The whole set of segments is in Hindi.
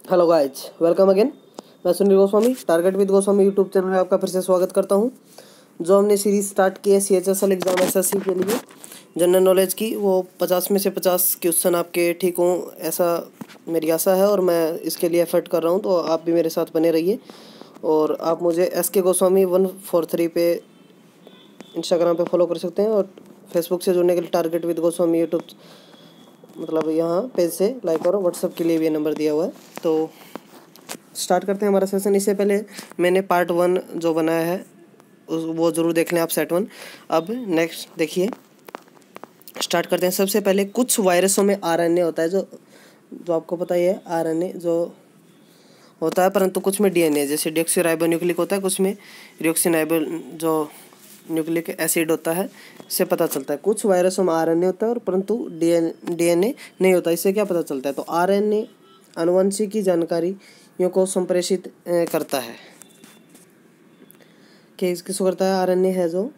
Hello guys, welcome again. मैं Sunil Goswami, target with Goswami YouTube channel में आपका फिर से स्वागत करता हूं। जो हमने सीरीज़ स्टार्ट की है CHSL एग्ज़ाम SSC के लिए जनरल नॉलेज की, वो 50 में से 50 क्वेश्चन आपके ठीक हों, ऐसा मेरी आशा है और मैं इसके लिए एफर्ट कर रहा हूं। तो आप भी मेरे साथ बने रहिए और आप मुझे SK गोस्वामी 143 पे इंस्टाग्राम पे फॉलो कर सकते हैं और फेसबुक से जुड़ने के लिए टारगेट विद गोस्वामी यूट्यूब मतलब यहाँ पेज से लाइक और व्हाट्सअप के लिए भी नंबर दिया हुआ है। तो स्टार्ट करते हैं हमारा सेशन। इससे पहले मैंने पार्ट 1 जो बनाया है वो ज़रूर देख लें आप, सेट 1। अब नेक्स्ट देखिए, स्टार्ट करते हैं। सबसे पहले कुछ वायरसों में RNA होता है, जो आपको पता ही है। RNA जो होता है, परंतु कुछ में DNA, जैसे डिऑक्सीराइबोन्यूक्लिक होता है, कुछ में डिऑक्सीराइबो जो न्यूक्लिक एसिड होता है, इससे पता चलता है। कुछ वायरसों में RNA होता है और परंतु DNA नहीं होता। इससे क्या पता चलता है? तो RNA आनुवंशिक की जानकारियों को संप्रेषित करता है। किसको करता है? RNA है जो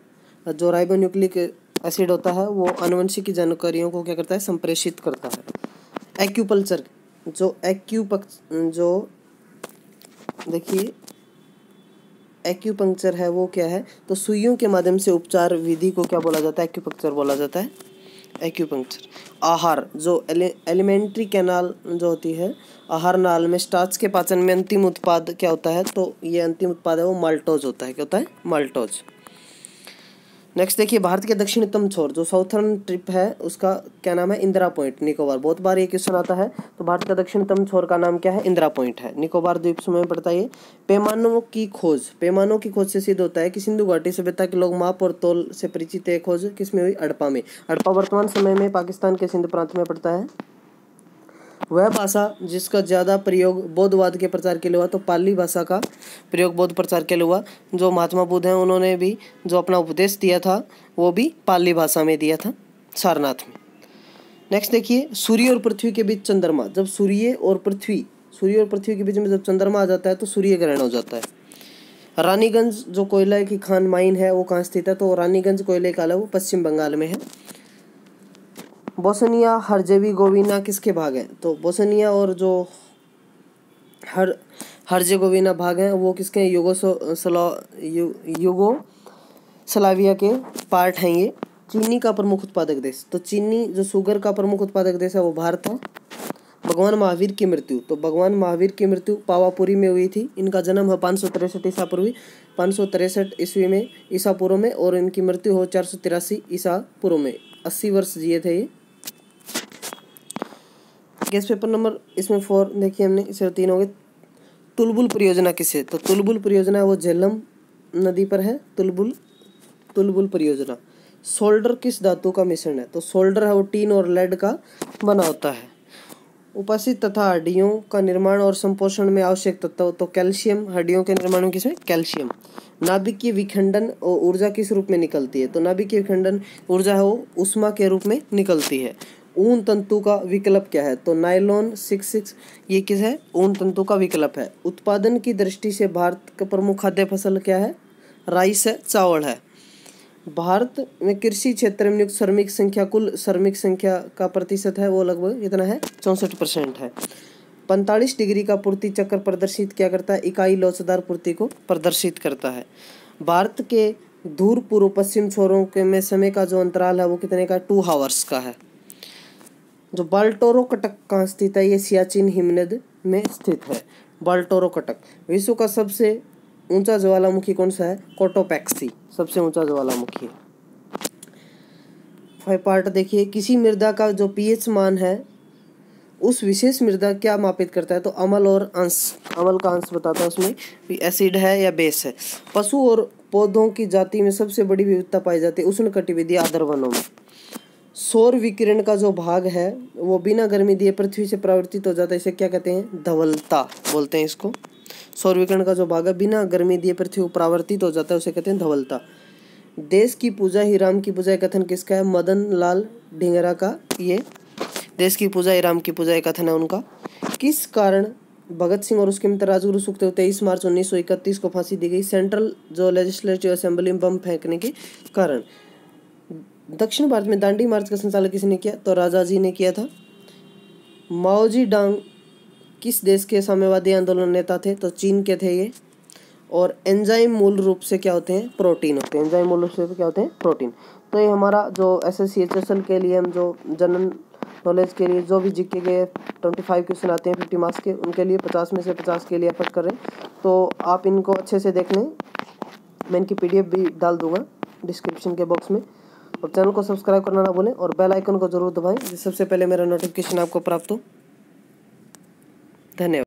राइबोन्यूक्लिक एसिड होता है, वो आनुवंशिक की जानकारियों को क्या करता है? संप्रेषित करता है। एक्यूपल्चर जो देखिए एक्यूपंक्चर है, वो क्या है? तो सुइयों के माध्यम से उपचार विधि को क्या बोला जाता है? एक्यूपंक्चर बोला जाता है। एक्यूपंक्चर। आहार जो एलिमेंट्री कैनाल जो होती है, आहार नाल में स्टार्च के पाचन में अंतिम उत्पाद क्या होता है? तो ये अंतिम उत्पाद है वो माल्टोज होता है। क्या होता है? माल्टोज। नेक्स्ट देखिए, भारत के दक्षिणतम छोर जो साउथर्न ट्रिप है, उसका क्या नाम है? इंदिरा पॉइंट, निकोबार। बहुत बार ये क्वेश्चन आता है। तो भारत का दक्षिणतम छोर का नाम क्या है? इंदिरा पॉइंट है, निकोबार द्वीप समूह में पड़ता है ये। पैमानों की खोज से सिद्ध होता है कि सिंधु घाटी सभ्यता के लोग माप और तौल से परिचित है। खोज किसमें हुई? हड़प्पा में। हड़प्पा वर्तमान समय में पाकिस्तान के सिंध प्रांत में पड़ता है। वह भाषा जिसका ज़्यादा प्रयोग बौद्धवाद के प्रचार के लिए हुआ, तो पाली भाषा का प्रयोग बौद्ध प्रचार के लिए हुआ। जो महात्मा बुद्ध हैं, उन्होंने भी जो अपना उपदेश दिया था वो भी पाली भाषा में दिया था, सारनाथ में। नेक्स्ट देखिए, सूर्य और पृथ्वी के बीच चंद्रमा। जब सूर्य और पृथ्वी के बीच में जब चंद्रमा आ जाता है तो सूर्य ग्रहण हो जाता है। रानीगंज जो कोयला की खान माइन है, वो कहाँ स्थित है? तो रानीगंज कोयले का वो पश्चिम बंगाल में है। बोस्निया हर्जेगोविना किसके भाग हैं? तो बोस्निया और जो हर्जेगोविना भाग हैं, वो किसके हैं? युगोस्लाविया के पार्ट हैं ये। चीनी का प्रमुख उत्पादक देश। तो चीनी जो शुगर का प्रमुख उत्पादक देश है वो भारत है। भगवान महावीर की मृत्यु। तो भगवान महावीर की मृत्यु पावापुरी में हुई थी। इनका जन्म है 563 ईस्वी में, ईसा पूर्व में, और इनकी मृत्यु हो 483 ईसा पूर्व में। 80 वर्ष जिए थे ये। गेस पेपर नंबर इसमें 4 देखिए हमने, इसे 3 हो गए। तुलबुल परियोजना किसे? तो तुलबुल परियोजना वो झेलम नदी पर है। तुलबुल परियोजना। सोल्डर किस धातु का मिश्रण है? तो सोल्डर है वो टीन और लेड का बना होता है। उपस्थित तथा हड्डियों का निर्माण और संपोषण में आवश्यक तत्व, तो कैल्शियम। हड्डियों के निर्माण में किसमें? कैल्शियम। नाभिकीय विखंडन और ऊर्जा किस रूप में निकलती है? तो नाभिकीय विखंडन ऊर्जा है वो ऊष्मा के रूप में निकलती है। ऊन तंतु का विकल्प क्या है? तो नायलॉन 66 ये किस है? ऊन तंतु का विकल्प है। उत्पादन की दृष्टि से भारत का प्रमुख खाद्य फसल क्या है? राइस है, चावल है। भारत में कृषि क्षेत्र में नियुक्त श्रमिक संख्या, कुल श्रमिक संख्या का प्रतिशत है वो लगभग इतना है, 64% है। 45 डिग्री का पूर्ति चक्र प्रदर्शित क्या करता है? इकाई लोचदार पूर्ति को प्रदर्शित करता है। भारत के धूर पूर्व पश्चिम छोरों के में समय का जो अंतराल है वो कितने का? 2 आवर्स का है। जो बाल्टोरो कटक कहाँ स्थित है? ये सियाचिन हिमनद में स्थित है, बाल्टोरो कटक। विश्व का सबसे ऊंचा ज्वालामुखी कौन सा है? कोटोपैक्सी सबसे ऊंचा ज्वालामुखी है। 5 पार्ट देखिए, किसी मृदा का जो pH मान है उस विशेष मृदा क्या मापित करता है? तो अम्ल और अंश, अम्ल का अंश बताता है उसमें भी एसिड है या बेस है। पशु और पौधों की जाति में सबसे बड़ी विविधता पाई जाती है उष्णकटिबंधीय आर्द्र वनों में। सौर विकिरण का जो भाग है वो बिना गर्मी दिए पृथ्वी से परावर्तित हो जाता है, इसे क्या कहते हैं? धवलता बोलते हैं इसको। सौर विकिरण का जो भाग है बिना गर्मी दिए पृथ्वी को परावर्तित हो जाता है, उसे कहते हैं धवलता। देश की पूजा ही राम की पूजा, कथन किसका है? मदन लाल ढींगरा का। ये देश की पूजा ही राम की पूजा कथन है उनका। किस कारण भगत सिंह और उसके मित्र राजगुरु सुखदेव 23 मार्च 1931 को फांसी दी गई? सेंट्रल जो लेजिस्लेटिव असेंबली में बम फेंकने के कारण। दक्षिण भारत में दांडी मार्च का संचालन किसने किया? तो राजाजी ने किया था। माओजी डांग किस देश के साम्यवादी आंदोलन नेता थे? तो चीन के थे ये। और एंजाइम मूल रूप से क्या होते हैं? प्रोटीन होते हैं। एंजाइम मूल रूप से क्या होते हैं? प्रोटीन। तो ये हमारा जो SSC HSL के लिए हम जो जनरल नॉलेज के लिए जो भी जीके के 25 क्वेश्चन आते हैं 50 मार्क्स के, उनके लिए 50 में से 50 के लिए एफर्ट कर रहे हैं। तो आप इनको अच्छे से देख लें, मैं इनकी PDF भी डाल दूंगा डिस्क्रिप्शन के बॉक्स में। और चैनल को सब्सक्राइब करना ना भूलें और बेल आइकन को जरूर दबाएं, जिससे सबसे पहले मेरा नोटिफिकेशन आपको प्राप्त हो। धन्यवाद।